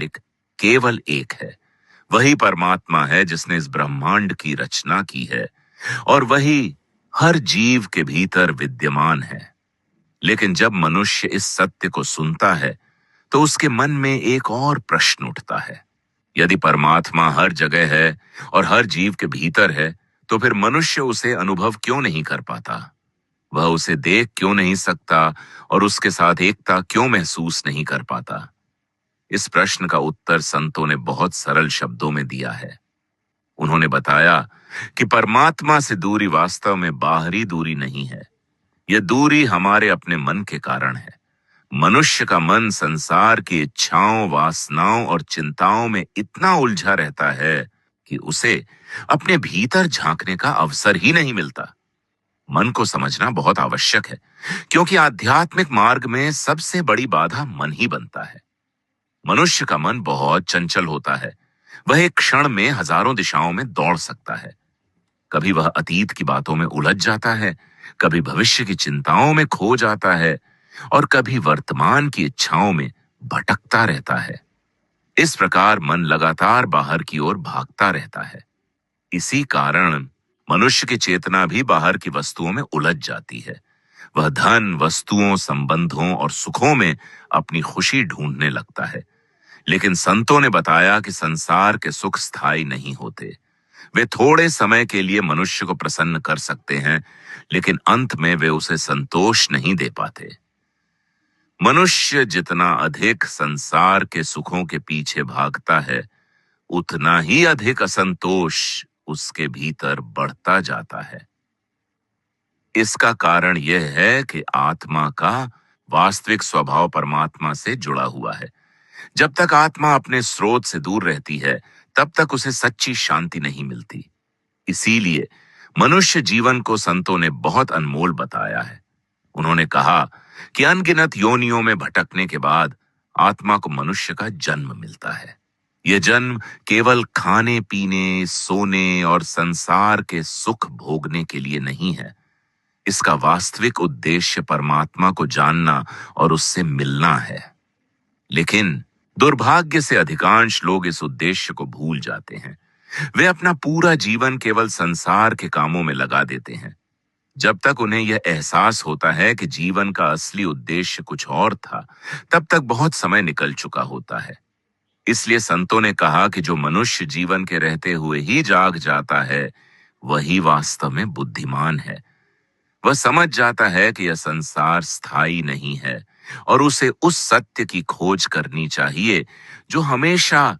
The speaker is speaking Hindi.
एक केवल एक है। वही परमात्मा है जिसने इस ब्रह्मांड की रचना की है और वही हर जीव के भीतर विद्यमान है। लेकिन जब मनुष्य इस सत्य को सुनता है तो उसके मन में एक और प्रश्न उठता है। यदि परमात्मा हर जगह है और हर जीव के भीतर है, तो फिर मनुष्य उसे अनुभव क्यों नहीं कर पाता? वह उसे देख क्यों नहीं सकता और उसके साथ एकता क्यों महसूस नहीं कर पाता? इस प्रश्न का उत्तर संतों ने बहुत सरल शब्दों में दिया है। उन्होंने बताया कि परमात्मा से दूरी वास्तव में बाहरी दूरी नहीं है। यह दूरी हमारे अपने मन के कारण है। मनुष्य का मन संसार की इच्छाओं, वासनाओं और चिंताओं में इतना उलझा रहता है कि उसे अपने भीतर झांकने का अवसर ही नहीं मिलता। मन को समझना बहुत आवश्यक है, क्योंकि आध्यात्मिक मार्ग में सबसे बड़ी बाधा मन ही बनता है। मनुष्य का मन बहुत चंचल होता है। वह एक क्षण में हजारों दिशाओं में दौड़ सकता है। कभी वह अतीत की बातों में उलझ जाता है, कभी भविष्य की चिंताओं में खो जाता है और कभी वर्तमान की इच्छाओं में भटकता रहता है। इस प्रकार मन लगातार बाहर की ओर भागता रहता है। इसी कारण मनुष्य की चेतना भी बाहर की वस्तुओं में उलझ जाती है। वह धन, वस्तुओं, संबंधों और सुखों में अपनी खुशी ढूंढने लगता है। लेकिन संतों ने बताया कि संसार के सुख स्थायी नहीं होते। वे थोड़े समय के लिए मनुष्य को प्रसन्न कर सकते हैं, लेकिन अंत में वे उसे संतोष नहीं दे पाते। मनुष्य जितना अधिक संसार के सुखों के पीछे भागता है, उतना ही अधिक असंतोष उसके भीतर बढ़ता जाता है। इसका कारण यह है कि आत्मा का वास्तविक स्वभाव परमात्मा से जुड़ा हुआ है। जब तक आत्मा अपने स्रोत से दूर रहती है, तब तक उसे सच्ची शांति नहीं मिलती। इसीलिए मनुष्य जीवन को संतों ने बहुत अनमोल बताया है। उन्होंने कहा कि अनगिनत योनियों में भटकने के बाद आत्मा को मनुष्य का जन्म मिलता है। यह जन्म केवल खाने पीने, सोने और संसार के सुख भोगने के लिए नहीं है। इसका वास्तविक उद्देश्य परमात्मा को जानना और उससे मिलना है। लेकिन दुर्भाग्य से अधिकांश लोग इस उद्देश्य को भूल जाते हैं। वे अपना पूरा जीवन केवल संसार के कामों में लगा देते हैं। जब तक उन्हें यह एहसास होता है कि जीवन का असली उद्देश्य कुछ और था, तब तक बहुत समय निकल चुका होता है। इसलिए संतों ने कहा कि जो मनुष्य जीवन के रहते हुए ही जाग जाता है, वही वास्तव में बुद्धिमान है। वह समझ जाता है कि यह संसार स्थायी नहीं है और उसे उस सत्य की खोज करनी चाहिए जो हमेशा